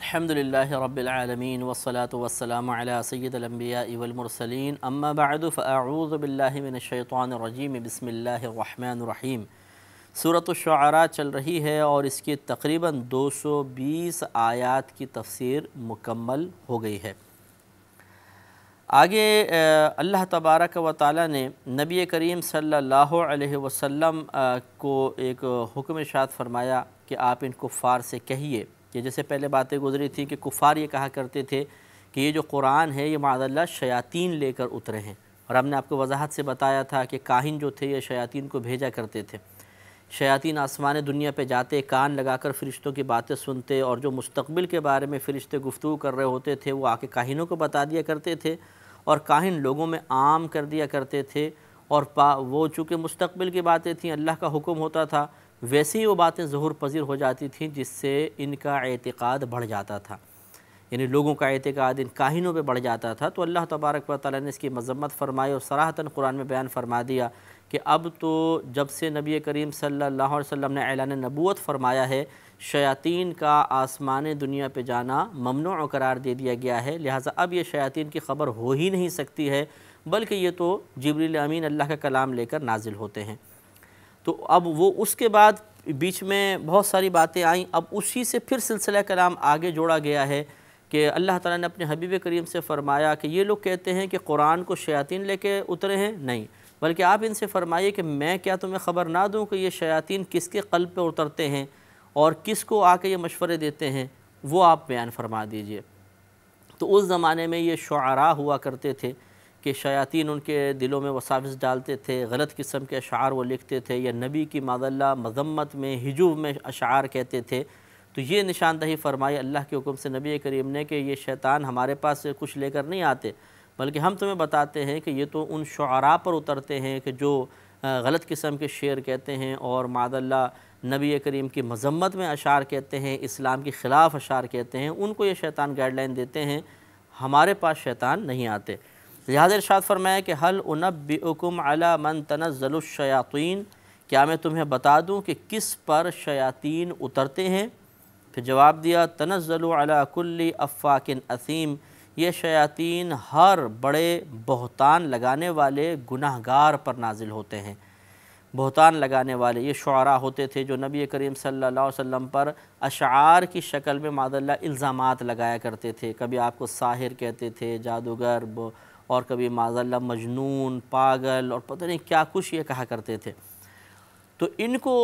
الحمدللہ رب العالمین والصلاة والسلام علی سید الانبیاء والمرسلین اما بعد فاعوذ باللہ من الشیطان الرجیم بسم اللہ الرحمن الرحیم۔ سورۃ الشعراء چل رہی ہے اور اس کی تقریباً 220 آیات کی تفسیر مکمل ہو گئی ہے۔ آگے اللہ تبارک و تعالی نے نبی کریم صلی اللہ علیہ وسلم کو ایک حکم ارشاد فرمایا کہ آپ ان کفار سے کہیے کہ جیسے پہلے باتیں گزری تھی کہ کفار یہ کہا کرتے تھے کہ یہ جو قرآن ہے یہ معاذ اللہ شیاطین لے کر اترے ہیں، اور ہم نے آپ کو وضاحت سے بتایا تھا کہ کاہن جو تھے یہ شیاطین کو بھیجا کرتے تھے۔ شیاطین آسمان دنیا پہ جاتے، کان لگا کر فرشتوں کی باتیں سنتے، اور جو مستقبل کے بارے میں فرشتے گفتگو کر رہے ہوتے تھے وہ آ کے کاہنوں کو بتا دیا کرتے تھے، اور کاہن لوگوں میں عام کر دیا کرتے تھے، اور وہ چونکہ مستقبل کی باتیں تھیں، اللہ کا حکم ہوتا تھا، ویسے ہی وہ باتیں ظہور پذیر ہو جاتی تھیں، جس سے ان کا اعتقاد بڑھ جاتا تھا، یعنی لوگوں کا اعتقاد ان کاہنوں پہ بڑھ جاتا تھا۔ تو اللہ تبارک و تعالیٰ نے اس کی مذمت فرمائی اور صراحتاً قرآن میں بیان فرما دیا کہ اب تو جب سے نبی کریم صلی اللہ علیہ وسلم نے اعلان نبوت فرمایا ہے، شیاطین کا آسمان دنیا پہ جانا ممنوع قرار دے دیا گیا ہے، لہٰذا اب یہ شیاطین کی خبر ہو ہی نہیں سکتی ہے، بلکہ یہ تو جبریل امین اللہ کا کلام لے کر نازل ہوتے ہیں۔ تو اب وہ اس کے بعد بیچ میں بہت ساری باتیں آئیں، اب اسی سے پھر سلسلہ کلام آگے جوڑا گیا ہے کہ اللہ تعالیٰ نے اپنے حبیب کریم سے فرمایا کہ یہ لوگ کہتے ہیں کہ قرآن کو شیاطین لے کے اترے ہیں، نہیں، بلکہ آپ ان سے فرمائیے کہ میں کیا تمہیں خبر نہ دوں کہ یہ شیاطین کس کے قلب پہ اترتے ہیں اور کس کو آ کے یہ مشورے دیتے ہیں، وہ آپ بیان فرما دیجئے۔ تو اس زمانے میں یہ شعراء ہوا کرتے تھے کہ شیاطین ان کے دلوں میں وساوس ڈالتے تھے، غلط قسم کے اشعار وہ لکھتے تھے، یا نبی کی معاذ اللہ مذمت میں ہجو میں اشعار کہتے تھے۔ تو یہ نشاندہی فرمائی اللہ کے حکم سے نبی کریم نے کہ یہ شیطان ہمارے پاس سے کچھ لے کر نہیں آتے، بلکہ ہم تمہیں بتاتے ہیں کہ یہ تو ان شعراء پر اترتے ہیں کہ جو غلط قسم کے شعر کہتے ہیں اور معاذ اللہ نبی کریم کی مذمت میں اشعار کہتے ہیں، اسلام کے خلاف اشعار کہتے ہیں، ان کو یہ شیطان گائیڈ لائن دیتے ہیں، ہمارے پاس شیطان نہیں آتے۔ لہذا ارشاد فرمایا کہ هل انبئکم علی من تنزل الشیاطین، کیا میں تمہیں بتا دوں کہ کس پر شیاطین اترتے ہیں؟ پھر جواب دیا تنزل علی کل افاک اثیم، یہ شیاطین ہر بڑے بہتان لگانے والے گناہگار پر نازل ہوتے ہیں۔ بہتان لگانے والے یہ شعراء ہوتے تھے جو نبی کریم صلی اللہ علیہ وسلم پر اشعار کی شکل میں معاذ اللہ الزامات لگایا کرتے تھے، کبھی آپ کو ساحر کہتے تھے، جادوگر، اور کبھی معاذ اللہ مجنون، پاگل، اور پتہ نہیں کیا کچھ یہ کہا کرتے تھے۔ تو ان کو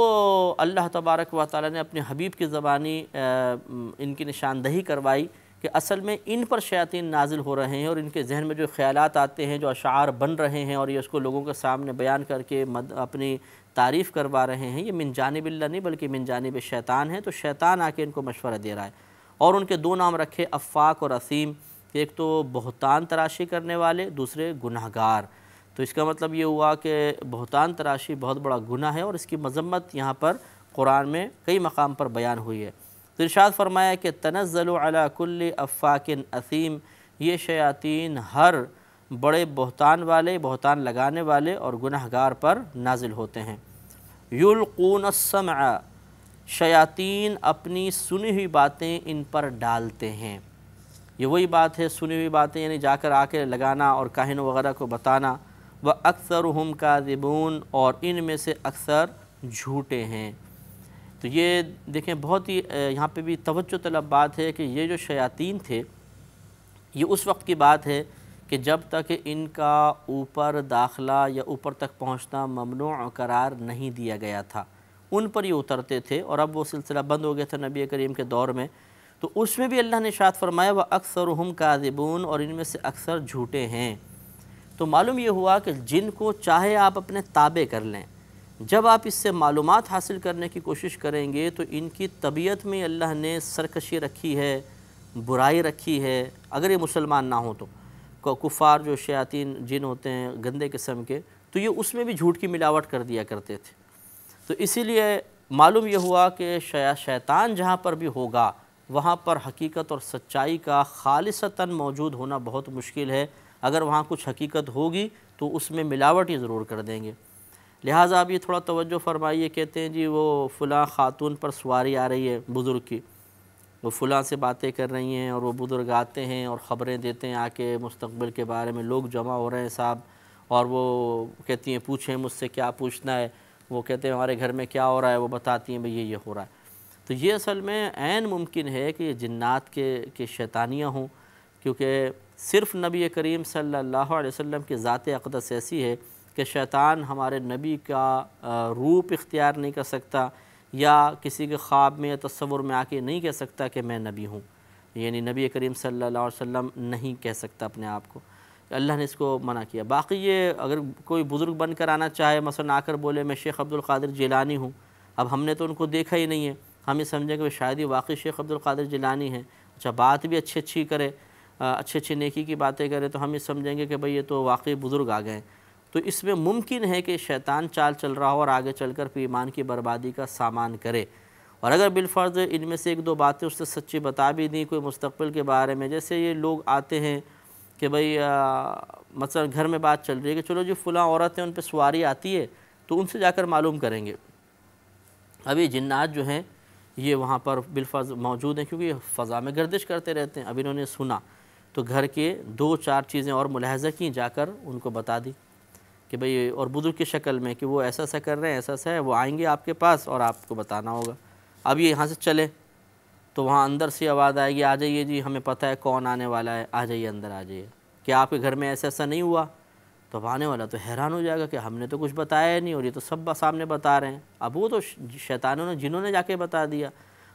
اللہ تبارک و تعالیٰ نے اپنے حبیب کی زبانی ان کی نشاندہی کروائی کہ اصل میں ان پر شیاطین نازل ہو رہے ہیں، اور ان کے ذہن میں جو خیالات آتے ہیں، جو اشعار بن رہے ہیں اور یہ اس کو لوگوں کے سامنے بیان کر کے اپنی تعریف کروا رہے ہیں، یہ من جانب اللہ نہیں بلکہ من جانب شیطان ہے۔ تو شیطان آ کے ان کو مشورہ دے رہا ہے، اور ان کے دو نام رکھے افاک اور اثیم، ایک تو بہتان تراشی کرنے والے، دوسرے گناہگار۔ تو اس کا مطلب یہ ہوا کہ بہتان تراشی بہت بڑا گناہ ہے، اور اس کی مذمت یہاں پر قرآن میں کئی مقام پر بیان ہوئی ہے۔ تو ارشاد فرمایا کہ تنزل علی کل افاک اثیم، یہ شیاطین ہر بڑے بہتان والے، بہتان لگانے والے اور گناہگار پر نازل ہوتے ہیں۔ یلقون السمع، شیاطین اپنی سنی ہوئی باتیں ان پر ڈالتے ہیں۔ یہ وہی بات ہے، سنی ہوئی باتیں، یعنی جا کر آ کے لگانا اور کاہنوں وغیرہ کو بتانا۔ وَأَكْثَرُهُمْ كَاذِبُونَ، اور ان میں سے اکثر جھوٹے ہیں۔ تو یہ دیکھیں بہت ہی یہاں پہ بھی توجہ طلب بات ہے کہ یہ جو شیاطین تھے یہ اس وقت کی بات ہے کہ جب تک ان کا اوپر داخلہ یا اوپر تک پہنچنا ممنوع قرار نہیں دیا گیا تھا، ان پر یہ اترتے تھے، اور اب وہ سلسلہ بند ہو گیا تھا نبی کریم کے دور میں۔ تو اس میں بھی اللہ نے ارشاد فرمایا وَأَكْثَرُهُمْ كَاذِبُونَ، اور ان میں سے اکثر جھوٹے ہیں۔ تو معلوم یہ ہوا کہ جن کو چاہے آپ اپنے تابع کر لیں، جب آپ اس سے معلومات حاصل کرنے کی کوشش کریں گے تو ان کی طبیعت میں اللہ نے سرکشی رکھی ہے، برائی رکھی ہے، اگر یہ مسلمان نہ ہوں تو کفار جو شیاطین جن ہوتے ہیں گندے قسم کے، تو یہ اس میں بھی جھوٹ کی ملاوٹ کر دیا کرتے تھے۔ تو اسی لیے معلوم یہ ہوا کہ شیطان جہاں پر بھی ہوگا وہاں پر حقیقت اور سچائی کا خالصتاً موجود ہونا بہت مشکل ہے، اگر وہاں کچھ حقیقت ہوگی تو اس میں ملاوٹ ہی ضرور کر دیں گے۔ لہٰذا آپ یہ تھوڑا توجہ فرمائیے، کہتے ہیں جی وہ فلاں خاتون پر سواری آ رہی ہے بزرگ کی، وہ فلاں سے باتیں کر رہی ہیں، اور وہ بزرگ آتے ہیں اور خبریں دیتے ہیں آ کے مستقبل کے بارے میں، لوگ جمع ہو رہے ہیں صاحب، اور وہ کہتی ہیں پوچھیں مجھ سے کیا پوچھنا ہے، وہ کہتے ہیں ہمارے گھر میں کیا ہو رہا ہے، وہ بتاتی ہیں بھئی یہ ہو رہا ہے۔ تو یہ اصل میں عین ممکن ہے کہ یہ جنات کے شیطانیاں ہوں، کیونکہ صرف نبی کریم صلی اللہ علیہ وسلم کی ذات اقدس ایسی ہے کہ شیطان ہمارے نبی کا روپ اختیار نہیں کر سکتا، یا کسی کے خواب میں یا تصور میں آ کے نہیں کہہ سکتا کہ میں نبی ہوں، یعنی نبی کریم صلی اللہ علیہ وسلم نہیں کہہ سکتا اپنے آپ کو، اللہ نے اس کو منع کیا۔ باقی یہ اگر کوئی بزرگ بن کر آنا چاہے، مثلا آ کر بولے میں شیخ عبد القادر جیلانی ہوں، اب ہم نے تو ان کو دیکھا ہی نہیں ہے، ہم یہ سمجھیں کہ وہ شاید ہی واقعی شیخ عبد القادر جیلانی ہیں، اچھا بات بھی اچھی کرے، اچھے نیکی کی باتیں کرے، تو ہم یہ سمجھیں گے کہ بھئی یہ تو واقعی بزرگ آ گئے ہیں۔ تو اس میں ممکن ہے کہ شیطان چال چل رہا ہو اور آگے چل کر پھر ایمان کی بربادی کا سامان کرے، اور اگر بالفرض ان میں سے ایک دو باتیں اس سے سچی بتا بھی دیں کوئی مستقبل کے بارے میں، جیسے یہ لوگ آتے ہیں کہ بھئی مثلا گھر میں بات چل رہی ہے کہ چلو جی فلاں عورت ہیں ان پہ سواری آتی ہے تو ان سے جا کر معلوم کریں گے۔ ابھی جنات جو ہیں یہ وہاں پر بالفرض موجود ہیں، کیونکہ یہ فضا میں گردش کرتے رہتے ہیں، اب انہوں نے سنا تو گھر کے دو چار چیزیں اور ملاحظہ کیں، جا کر ان کو بتا دی کہ بھئی، اور بزرگ کی شکل میں کہ وہ ایسا ایسا کر رہے ہیں، ایسا ایسا ہے، وہ آئیں گے آپ کے پاس اور آپ کو بتانا ہوگا۔ اب یہ یہاں سے چلے تو وہاں اندر سے آواز آئے گی آ جائیے جی ہمیں پتہ ہے کون آنے والا ہے، آ جائیے اندر آ جائیے، کہ آپ کے گھر میں ایسا ایسا نہیں ہوا؟ تو اب آنے والا تو حیران ہو جائے گا کہ ہم نے تو کچھ بتایا نہیں، اور یہ تو سب سامنے بتا رہے ہیں۔ اب وہ تو شیطانوں نے جنہوں نے جا کے بتا دیا،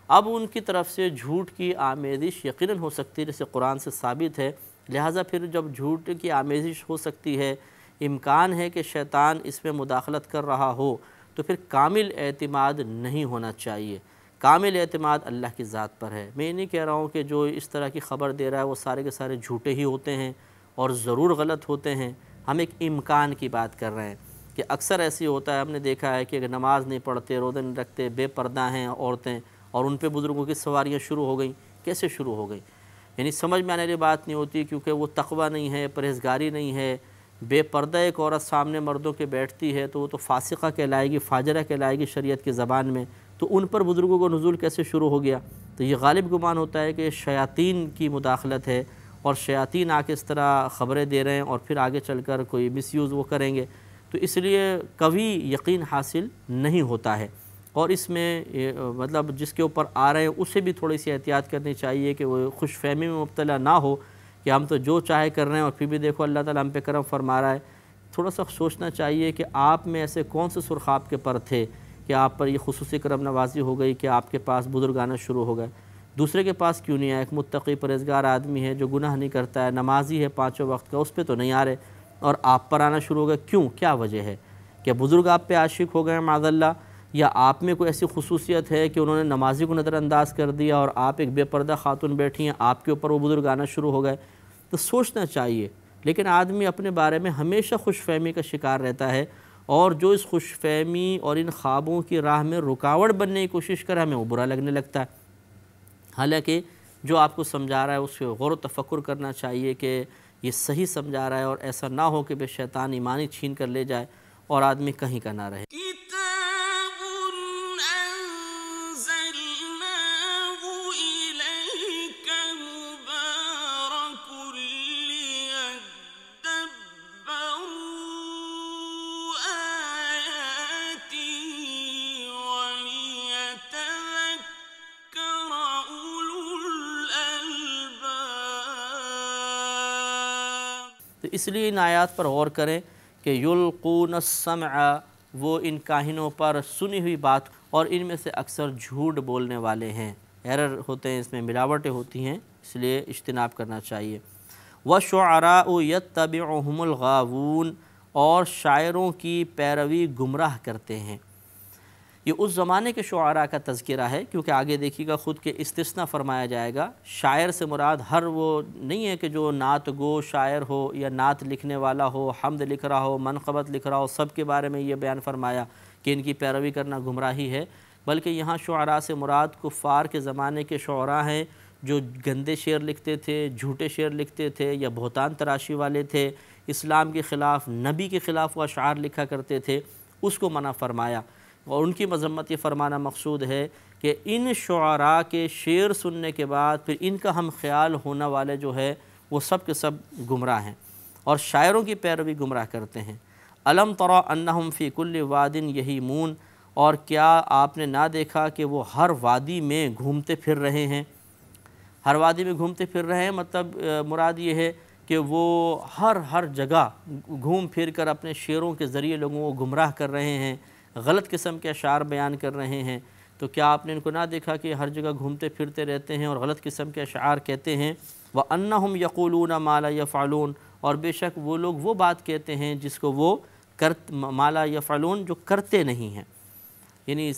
اب ان کی طرف سے جھوٹ کی آمیزش یقیناً ہو سکتی ہے، جیسے قرآن سے ثابت ہے، لہٰذا پھر جب جھوٹ کی آمیزش ہو سکتی ہے، امکان ہے کہ شیطان اس میں مداخلت کر رہا ہو، تو پھر کامل اعتماد نہیں ہونا چاہیے۔ کامل اعتماد اللہ کی ذات پر ہے۔ میں یہ نہیں کہہ رہا ہوں کہ جو اس طرح کی خبر دے رہا ہے وہ سارے کے سارے جھوٹے ہی ہوتے ہیں اور ضرور غلط ہوتے ہیں، ہم ایک امکان کی بات کر رہے ہیں کہ اکثر ایسی ہوتا ہے، ہم نے دیکھا ہے کہ اگر نماز نہیں پڑھتے، روزے نہیں رکھتے، بے پردہ ہیں عورتیں، اور ان پہ بزرگوں کی سواریاں شروع ہو گئیں۔ کیسے شروع ہو گئیں؟ یعنی سمجھ میں آنے والی بات نہیں ہوتی، کیونکہ وہ تقوی نہیں ہے، پرہیزگاری نہیں ہے۔ بے پردہ ایک عورت سامنے مردوں کے بیٹھتی ہے تو وہ تو فاسقہ کہلائے گی، فاجرہ کہلائے گی شریعت کی زبان میں، تو ان پر بزرگوں کو نزول کیسے شروع ہو گیا؟ تو یہ غالب گمان ہوتا ہے کہ شیاطین کی مداخلت ہے، اور شیاطین آ کے اس طرح خبریں دے رہے ہیں، اور پھر آگے چل کر کوئی مس یوز وہ کریں گے، تو اس لیے قوی یقین حاصل نہیں ہوتا ہے۔ اور اس میں مطلب جس کے اوپر آ رہے ہیں اسے بھی تھوڑی سی احتیاط کرنی چاہیے کہ وہ خوش فہمی میں مبتلا نہ ہو کہ ہم تو جو چاہے کر رہے ہیں اور پھر بھی دیکھو اللہ تعالیٰ ہم پہ کرم فرما رہا ہے۔ تھوڑا سا سوچنا چاہیے کہ آپ میں ایسے کون سے سرخاب کے پر تھے کہ آپ پر یہ خصوصی کرم نوازی ہو گئی کہ آپ کے پاس بزرگ آنا شروع ہو گئے، دوسرے کے پاس کیوں نہیں آئے؟ ایک متقی پرہیزگار آدمی ہے جو گناہ نہیں کرتا ہے، نمازی ہے پانچوں وقت کا، اس پہ تو نہیں آ رہے، اور آپ پر آنا شروع ہو گئے، کیوں؟ کیا وجہ ہے؟ کیا بزرگ آپ پہ عاشق ہو گئے معاذ اللہ، یا آپ میں کوئی ایسی خصوصیت ہے کہ انہوں نے نمازی کو نظر انداز کر دیا اور آپ ایک بے پردہ خاتون بیٹھی ہیں، آپ کے اوپر وہ بزرگ آنا شروع ہو گئے؟ تو سوچنا چاہیے۔ لیکن آدمی اپنے بارے میں ہمیشہ خوش فہمی کا شکار رہتا ہے، اور جو اس خوش فہمی اور ان خوابوں کی راہ میں رکاوٹ بننے کی کوشش کرے ہمیں وہ برا لگنے لگتا ہے۔ حالانکہ جو آپ کو سمجھا رہا ہے اس پہ غور و تفکر کرنا چاہیے کہ یہ صحیح سمجھا رہا ہے، اور ایسا نہ ہو کہ بے شیطان ایمانی چھین کر لے جائے اور آدمی کہیں کا نہ رہے۔ تو اس لیے ان آیات پر غور کریں کہ یلقون السمع، وہ ان کاہنوں پر سنی ہوئی بات، اور ان میں سے اکثر جھوٹ بولنے والے ہیں، ایرر ہوتے ہیں، اس میں ملاوٹیں ہوتی ہیں، اس لیے اجتناب کرنا چاہیے۔ وَالشُّعَرَاءُ يَتَّبِعُهُمُ الْغَاوُونَ، اور شاعروں کی پیروی گمراہ کرتے ہیں۔ یہ اس زمانے کے شعراء کا تذکرہ ہے، کیونکہ آگے دیکھیے گا خود کے استثناء فرمایا جائے گا۔ شاعر سے مراد ہر وہ نہیں ہے کہ جو نعت گو شاعر ہو یا نعت لکھنے والا ہو، حمد لکھ رہا ہو، منقبت لکھ رہا ہو، سب کے بارے میں یہ بیان فرمایا کہ ان کی پیروی کرنا گمراہی ہے، بلکہ یہاں شعراء سے مراد کفار کے زمانے کے شعراء ہیں جو گندے شعر لکھتے تھے، جھوٹے شعر لکھتے تھے، یا بہتان تراشی والے تھے، اسلام کے خلاف، نبی کے خلاف وہ اشعار لکھا کرتے تھے، اس کو منع فرمایا۔ اور ان کی مذمت یہ فرمانا مقصود ہے کہ ان شعراء کے شعر سننے کے بعد پھر ان کا ہم خیال ہونے والے جو ہے وہ سب کے سب گمراہ ہیں اور شاعروں کی پیروی گمراہ کرتے ہیں۔ الم تری انہم فی کل واد یہیمون، اور کیا آپ نے نہ دیکھا کہ وہ ہر وادی میں گھومتے پھر رہے ہیں۔ ہر وادی میں گھومتے پھر رہے ہیں مطلب مراد یہ ہے کہ وہ ہر جگہ گھوم پھر کر اپنے شعروں کے ذریعے لوگوں کو گمراہ کر رہے ہیں، غلط قسم کے اشعار بیان کر رہے ہیں۔ تو کیا آپ نے ان کو نہ دیکھا کہ ہر جگہ گھومتے پھرتے رہتے ہیں اور غلط قسم کے اشعار کہتے ہیں؟ وَأَنَّهُمْ يَقُولُونَ مَا لَا يَفْعَلُونَ، اور بے شک وہ لوگ وہ بات کہتے ہیں جس کو وہ مَا لَا يَفْعَلُونَ، جو کرتے نہیں ہیں، یعنی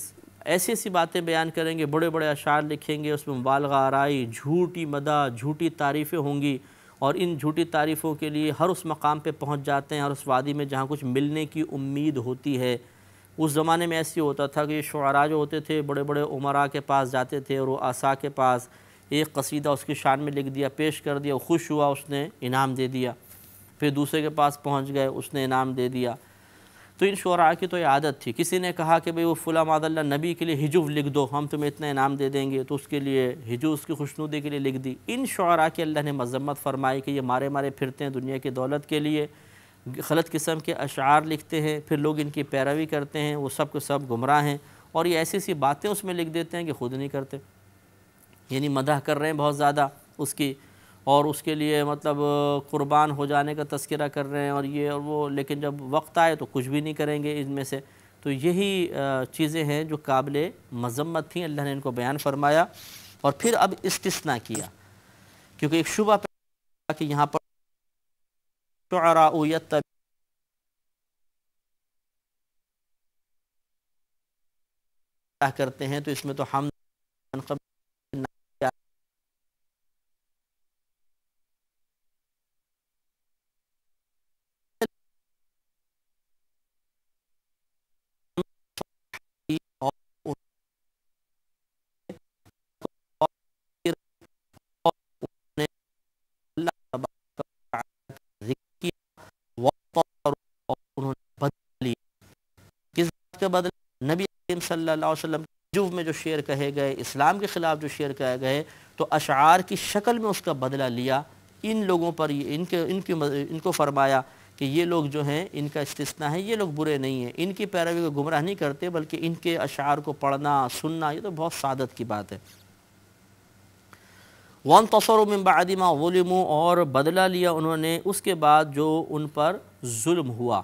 ایسی ایسی باتیں بیان کریں گے، بڑے بڑے اشعار لکھیں گے، اس میں مبالغہ آرائی، جھوٹی مدح، جھوٹی تعریفیں ہوں گی، اور ان جھوٹی تعریفوں کے لیے ہر اس مقام پہ پہنچ جاتے ہیں، اور اس وادی میں جہاں کچھ ملنے کی امید ہوتی ہے۔ اس زمانے میں ایسی ہوتا تھا کہ یہ شعراء جو ہوتے تھے بڑے بڑے عمراء کے پاس جاتے تھے اور رؤساء کے پاس، ایک قصیدہ اس کی شان میں لکھ دیا، پیش کر دیا، خوش ہوا، اس نے انعام دے دیا، پھر دوسرے کے پاس پہنچ گئے، اس نے انعام دے دیا۔ تو ان شعراء کی تو یہ عادت تھی، کسی نے کہا کہ بھئی وہ فلاں معاذ اللہ نبی کے لیے ہجو لکھ دو، ہم تمہیں اتنا انعام دے دیں گے، تو اس کے لیے ہجو اس کی خوشنودی کے لیے لکھ دی۔ ان شعراء کی اللہ نے مذمت فرمائی کہ یہ مارے مارے پھرتے ہیں دنیا کی دولت کے لیے، غلط قسم کے اشعار لکھتے ہیں، پھر لوگ ان کی پیروی کرتے ہیں، وہ سب کے سب گمراہ ہیں، اور یہ ایسی ایسی باتیں اس میں لکھ دیتے ہیں کہ خود نہیں کرتے، یعنی مدح کر رہے ہیں بہت زیادہ اس کی، اور اس کے لیے مطلب قربان ہو جانے کا تذکرہ کر رہے ہیں اور یہ اور وہ، لیکن جب وقت آئے تو کچھ بھی نہیں کریں گے ان میں سے۔ تو یہی چیزیں ہیں جو قابل مذمت تھیں، اللہ نے ان کو بیان فرمایا، اور پھر اب استثناء کیا، کیونکہ ایک شبہ پیدا کہ یہاں پر شعراء یتبعون کرتے ہیں، تو اس میں تو ہم انہوں نے بدل لی، کس بات کے بدل؟ نبی کریم صلی اللہ علیہ وسلم جو میں جو شعر کہے گئے، اسلام کے خلاف جو شعر کہے گئے، تو اشعار کی شکل میں اس کا بدلہ لیا۔ ان لوگوں پر ان کو فرمایا کہ یہ لوگ جو ہیں ان کا استثناء ہے، یہ لوگ برے نہیں ہیں، ان کی پیروی کو گمراہ نہیں کرتے، بلکہ ان کے اشعار کو پڑھنا سننا یہ تو بہت سعادت کی بات ہے۔ وَانْتَصَرُوا مِنْ بَعْدِ مَا ظُلِمُوا، اور بدلہ لیا انہوں نے اس کے بعد جو ان پر ظلم ہوا،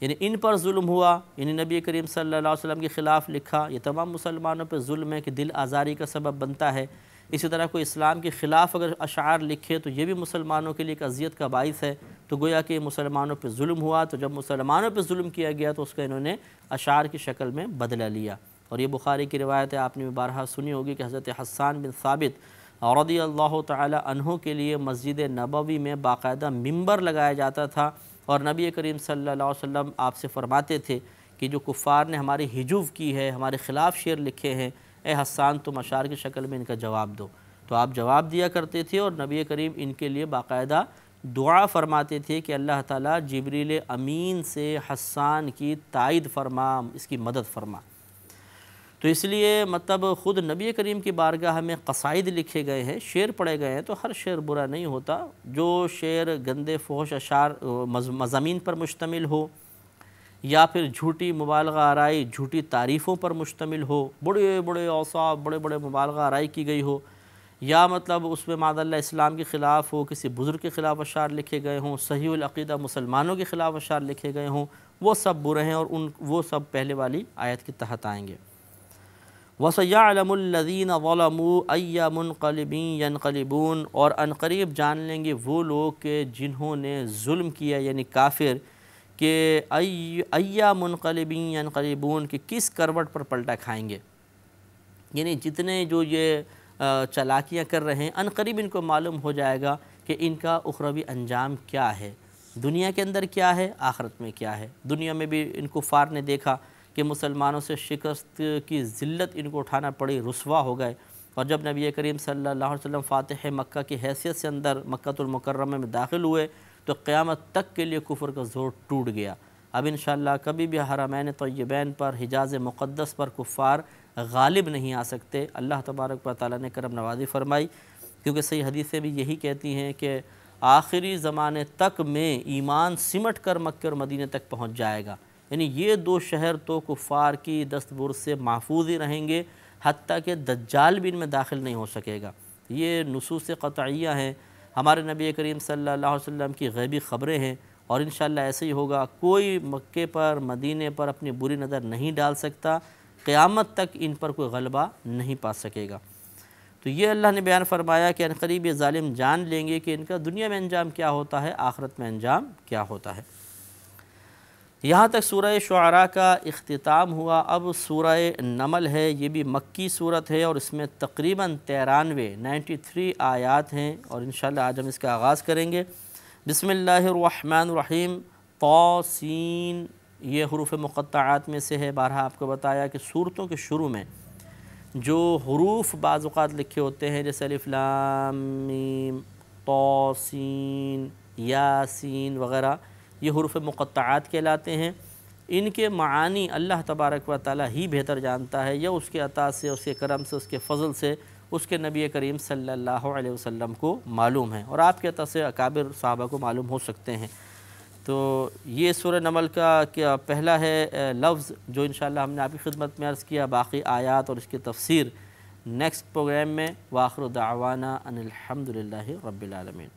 یعنی ان پر ظلم ہوا، یعنی نبی کریم صلی اللہ علیہ وسلم کے خلاف لکھا، یہ تمام مسلمانوں پہ ظلم ہے کہ دل آزاری کا سبب بنتا ہے۔ اسی طرح کوئی اسلام کے خلاف اگر اشعار لکھے تو یہ بھی مسلمانوں کے لیے ایک اذیت کا باعث ہے، تو گویا کہ مسلمانوں پہ ظلم ہوا، تو جب مسلمانوں پہ ظلم کیا گیا تو اس کا انہوں نے اشعار کی شکل میں بدلہ لیا۔ اور یہ بخاری کی روایت ہے، آپ نے بھی بارہا سنی ہوگی کہ حضرت حسان بن ثابت رضی اللہ تعالی عنہ کے لیے مسجد نبوی میں باقاعدہ ممبر لگایا جاتا تھا، اور نبی کریم صلی اللہ علیہ وسلم آپ سے فرماتے تھے کہ جو کفار نے ہماری ہجو کی ہے، ہمارے خلاف شعر لکھے ہیں، اے حسان تم اشعار کی شکل میں ان کا جواب دو۔ تو آپ جواب دیا کرتے تھے، اور نبی کریم ان کے لیے باقاعدہ دعا فرماتے تھے کہ اللہ تعالیٰ جبریل امین سے حسان کی تائید فرما، اس کی مدد فرما۔ تو اس لیے مطلب خود نبی کریم کی بارگاہ میں قصائد لکھے گئے ہیں، شعر پڑھے گئے ہیں، تو ہر شعر برا نہیں ہوتا۔ جو شعر گندے فحش اشعار مضامین پر مشتمل ہو، یا پھر جھوٹی مبالغہ آرائی، جھوٹی تعریفوں پر مشتمل ہو، بڑے بڑے اوصاف، بڑے بڑے مبالغہ آرائی کی گئی ہو، یا مطلب اس میں معاذ اللہ اسلام کے خلاف ہو، کسی بزرگ کے خلاف اشعار لکھے گئے ہوں، صحیح العقیدہ مسلمانوں کے خلاف اشعار لکھے گئے ہوں، وہ سب برے ہیں، اور وہ سب پہلے والی آیت کے تحت آئیں گے۔ وَسَيَعْلَمُ الَّذِينَ ظَلَمُوا أَيَّ مُنْقَلِبٍ يَنْقَلِبُونَ، اور ان قریب جان لیں گے وہ لوگ کہ جنہوں نے ظلم کیا، یعنی کافر، کہ أَيَّ مُنْقَلِبٍ يَنْقَلِبُونَ، کہ کس کروٹ پر پلٹا کھائیں گے، یعنی جتنے جو یہ چالاکیاں کر رہے ہیں، ان قریب ان کو معلوم ہو جائے گا کہ ان کا اخروی انجام کیا ہے، دنیا کے اندر کیا ہے، آخرت میں کیا ہے۔ دنیا میں بھی ان کفار نے دیکھا کہ مسلمانوں سے شکست کی ذلت ان کو اٹھانا پڑی، رسوا ہو گئے، اور جب نبی کریم صلی اللہ علیہ وسلم فاتح مکہ کی حیثیت سے اندر مکہ المکرمہ میں داخل ہوئے تو قیامت تک کے لیے کفر کا زور ٹوٹ گیا۔ اب انشاءاللہ کبھی بھی حرمین طیبین پر، حجاز مقدس پر کفار غالب نہیں آ سکتے۔ اللہ تبارک و تعالیٰ نے کرم نوازی فرمائی، کیونکہ صحیح حدیثیں بھی یہی کہتی ہیں کہ آخری زمانے تک میں ایمان سمٹ کر مکہ اور مدینہ تک پہنچ جائے گا، یعنی یہ دو شہر تو کفار کی دست برد سے محفوظ ہی رہیں گے، حتیٰ کہ دجال بھی ان میں داخل نہیں ہو سکے گا۔ یہ نصوص قطعیہ ہیں، ہمارے نبی کریم صلی اللہ علیہ وسلم کی غیبی خبریں ہیں، اور انشاءاللہ ایسے ہی ہوگا۔ کوئی مکے پر مدینے پر اپنی بری نظر نہیں ڈال سکتا، قیامت تک ان پر کوئی غلبہ نہیں پا سکے گا۔ تو یہ اللہ نے بیان فرمایا کہ عنقریب یہ ظالم جان لیں گے کہ ان کا دنیا میں انجام کیا ہوتا ہے، آخرت میں انجام کیا ہوتا ہے۔ یہاں تک سورہ شعراء کا اختتام ہوا۔ اب سورہ نمل ہے، یہ بھی مکی صورت ہے، اور اس میں تقریباً 93 آیات ہیں، اور انشاءاللہ آج ہم اس کا آغاز کریں گے۔ بسم اللہ الرحمن الرحیم۔ طاسین یہ حروف مقطعات میں سے ہے۔ بارہا آپ کو بتایا کہ سورتوں کے شروع میں جو حروف بعض اوقات لکھے ہوتے ہیں، جیسے الف لام میم طاسین یاسین وغیرہ، یہ حروف مقطعات کہلاتے ہیں۔ ان کے معانی اللہ تبارک و تعالیٰ ہی بہتر جانتا ہے، یا اس کے عطا سے، اس کے کرم سے، اس کے فضل سے اس کے نبی کریم صلی اللہ علیہ وسلم کو معلوم ہے، اور آپ کے عطا سے اکابر صحابہ کو معلوم ہو سکتے ہیں۔ تو یہ سورہ نمل کا کیا پہلا ہے لفظ جو انشاءاللہ ہم نے آپ کی خدمت میں عرض کیا، باقی آیات اور اس کی تفسیر نیکسٹ پروگرام میں۔ وآخر دعوانا ان الحمدللہ رب العالمین۔